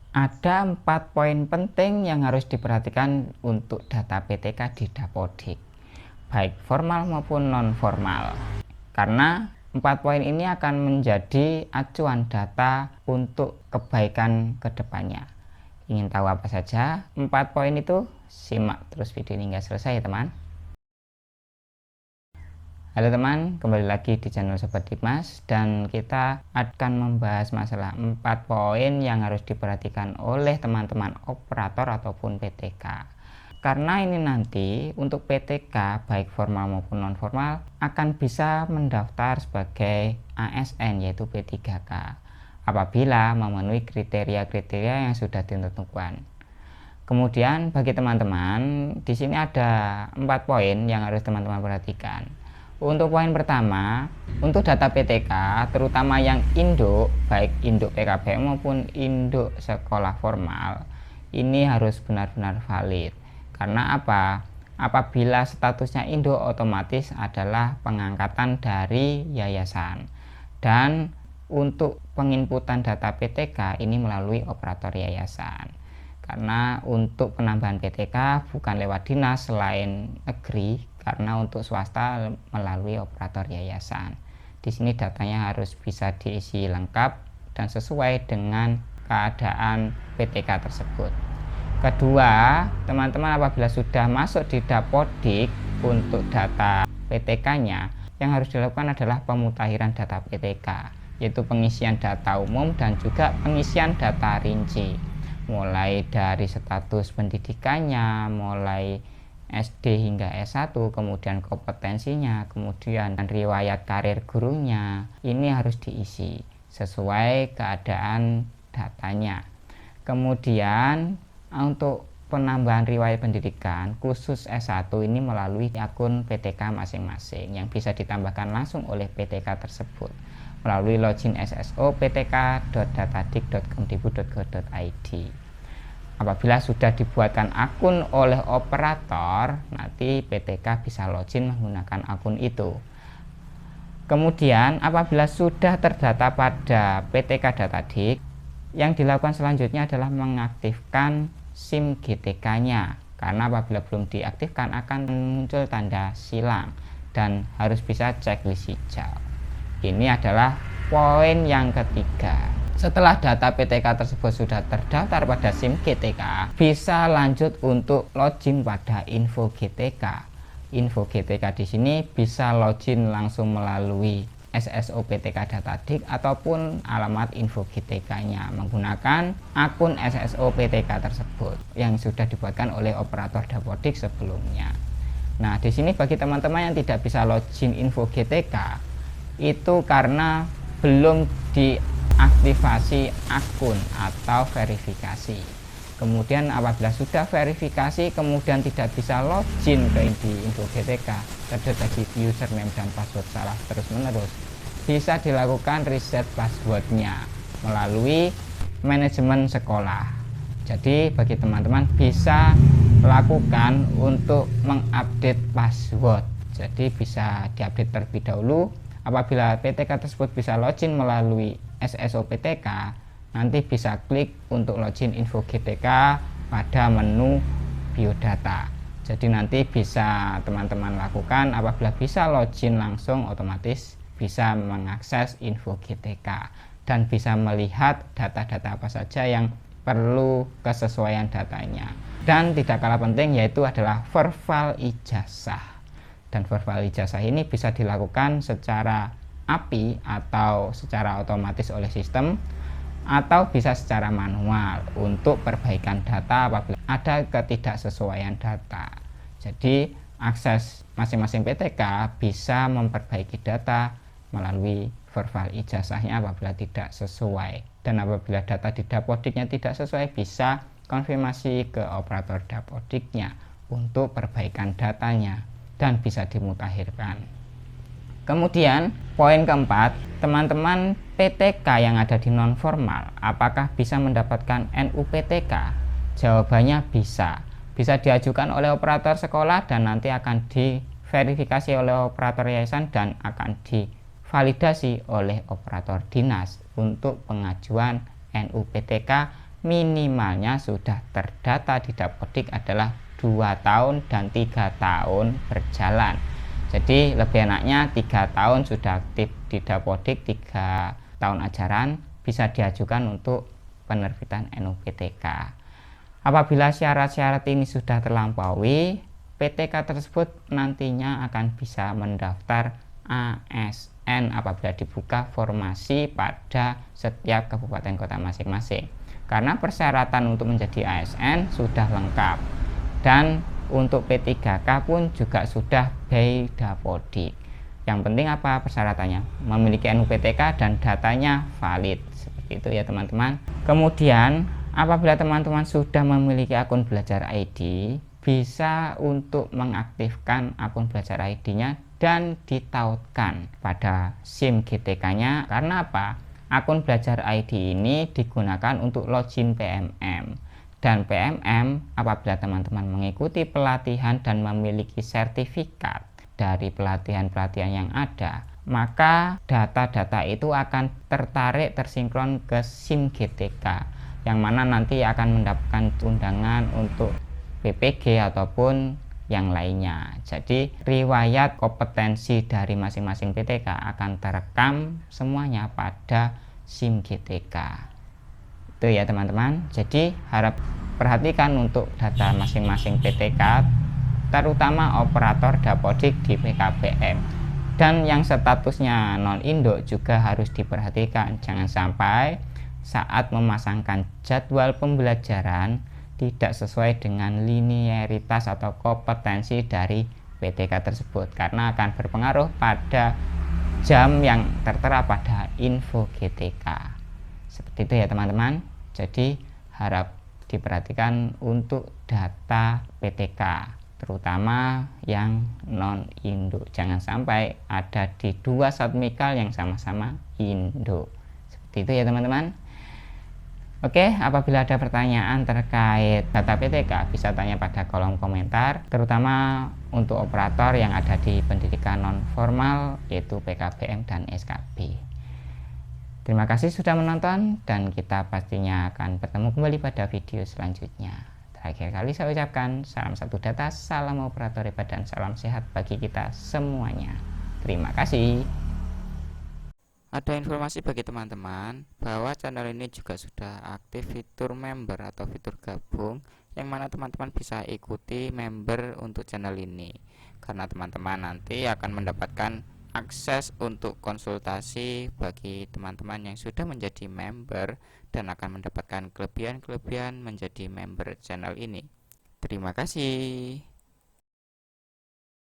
Ada 4 poin penting yang harus diperhatikan untuk data PTK di Dapodik, baik formal maupun non formal. Karena 4 poin ini akan menjadi acuan data untuk kebaikan kedepannya. Ingin tahu apa saja 4 poin itu? Simak terus video ini hingga selesai ya teman. Halo teman, kembali lagi di channel Sobat Dimas, dan kita akan membahas masalah 4 poin yang harus diperhatikan oleh teman-teman operator ataupun PTK. Karena ini nanti untuk PTK baik formal maupun non formal akan bisa mendaftar sebagai ASN yaitu P3K apabila memenuhi kriteria-kriteria yang sudah ditentukan. Kemudian bagi teman-teman di sini ada 4 poin yang harus teman-teman perhatikan. Untuk poin pertama, untuk data PTK terutama yang induk, baik induk PKBM maupun induk sekolah formal, ini harus benar-benar valid. Karena apa? Apabila statusnya induk, otomatis adalah pengangkatan dari yayasan. Dan untuk penginputan data PTK ini melalui operator yayasan. Karena untuk penambahan PTK bukan lewat dinas selain negeri, karena untuk swasta melalui operator yayasan. Di sini datanya harus bisa diisi lengkap dan sesuai dengan keadaan PTK tersebut. Kedua, teman-teman apabila sudah masuk di Dapodik untuk data PTK-nya, yang harus dilakukan adalah pemutakhiran data PTK, yaitu pengisian data umum dan juga pengisian data rinci, mulai dari status pendidikannya, mulai SD hingga S1, kemudian kompetensinya, kemudian riwayat karir gurunya. Ini harus diisi sesuai keadaan datanya. Kemudian untuk penambahan riwayat pendidikan khusus S1 ini melalui akun PTK masing-masing yang bisa ditambahkan langsung oleh PTK tersebut melalui login SSO ptk.datadik.kemdikbud.go.id. Apabila sudah dibuatkan akun oleh operator, nanti PTK bisa login menggunakan akun itu. Kemudian apabila sudah terdata pada PTK Datadik, yang dilakukan selanjutnya adalah mengaktifkan SIM GTK-nya. Karena apabila belum diaktifkan akan muncul tanda silang dan harus bisa checklist hijau. Ini adalah poin yang ketiga. Setelah data PTK tersebut sudah terdaftar pada SIM GTK, bisa lanjut untuk login pada info GTK. Info GTK di sini bisa login langsung melalui SSO PTK Datadik ataupun alamat info GTK-nya menggunakan akun SSO PTK tersebut yang sudah dibuatkan oleh operator Dapodik sebelumnya. Nah, di sini bagi teman-teman yang tidak bisa login info GTK itu karena belum diaktifasi akun atau verifikasi. Kemudian apabila sudah verifikasi kemudian tidak bisa login ke info GTK, terdeteksi username dan password salah terus menerus, bisa dilakukan reset passwordnya melalui manajemen sekolah. Jadi bagi teman-teman bisa lakukan untuk mengupdate password. Jadi bisa diupdate terlebih dahulu. Apabila PTK tersebut bisa login melalui SSO PTK, nanti bisa klik untuk login info GTK pada menu biodata. Jadi nanti bisa teman-teman lakukan. Apabila bisa login langsung, otomatis bisa mengakses info GTK dan bisa melihat data-data apa saja yang perlu kesesuaian datanya. Dan tidak kalah penting yaitu adalah verbal ijazah. Dan verbal ijazah ini bisa dilakukan secara API atau secara otomatis oleh sistem, atau bisa secara manual untuk perbaikan data apabila ada ketidaksesuaian data. Jadi akses masing-masing PTK bisa memperbaiki data melalui verbal ijazahnya apabila tidak sesuai, dan apabila data di Dapodiknya tidak sesuai bisa konfirmasi ke operator Dapodiknya untuk perbaikan datanya dan bisa dimutakhirkan. Kemudian poin keempat, teman-teman PTK yang ada di non formal apakah bisa mendapatkan NUPTK? Jawabannya bisa. Bisa diajukan oleh operator sekolah dan nanti akan diverifikasi oleh operator yayasan dan akan divalidasi oleh operator dinas untuk pengajuan NUPTK minimalnya sudah terdata di Dapodik adalah 2 tahun dan 3 tahun berjalan. Jadi lebih enaknya 3 tahun sudah aktif di Dapodik, 3 tahun ajaran bisa diajukan untuk penerbitan NUPTK. Apabila syarat-syarat ini sudah terlampaui, PTK tersebut nantinya akan bisa mendaftar ASN apabila dibuka formasi pada setiap kabupaten kota masing-masing. Karena persyaratan untuk menjadi ASN sudah lengkap dan untuk P3K pun juga sudah by Dapodik. Yang penting apa persyaratannya? Memiliki NUPTK dan datanya valid. Seperti itu ya teman-teman. Kemudian apabila teman-teman sudah memiliki akun Belajar ID, bisa untuk mengaktifkan akun Belajar ID-nya dan ditautkan pada SIM GTK-nya. Karena apa? Akun Belajar ID ini digunakan untuk login PMM. Dan PMM apabila teman-teman mengikuti pelatihan dan memiliki sertifikat dari pelatihan-pelatihan yang ada, maka data-data itu akan tersinkron ke SIM GTK, yang mana nanti akan mendapatkan undangan untuk PPG ataupun yang lainnya. Jadi riwayat kompetensi dari masing-masing PTK akan terekam semuanya pada SIM GTK. Itu ya teman-teman. Jadi harap perhatikan untuk data masing-masing PTK, terutama operator Dapodik di PKBM. Dan yang statusnya non-induk juga harus diperhatikan. Jangan sampai saat memasangkan jadwal pembelajaran tidak sesuai dengan linearitas atau kompetensi dari PTK tersebut, karena akan berpengaruh pada jam yang tertera pada info GTK. Seperti itu ya teman-teman. Jadi harap diperhatikan untuk data PTK, terutama yang non-induk. Jangan sampai ada di 2 submikal yang sama-sama induk. Seperti itu ya teman-teman. Oke, apabila ada pertanyaan terkait data PTK bisa tanya pada kolom komentar, terutama untuk operator yang ada di pendidikan non formal yaitu PKBM dan SKB. Terima kasih sudah menonton dan kita pastinya akan bertemu kembali pada video selanjutnya. Terakhir kali saya ucapkan salam satu data, salam operator hebat dan salam sehat bagi kita semuanya. Terima kasih. Ada informasi bagi teman-teman bahwa channel ini juga sudah aktif fitur member atau fitur gabung, yang mana teman-teman bisa ikuti member untuk channel ini, karena teman-teman nanti akan mendapatkan akses untuk konsultasi bagi teman-teman yang sudah menjadi member dan akan mendapatkan kelebihan-kelebihan menjadi member channel ini. Terima kasih.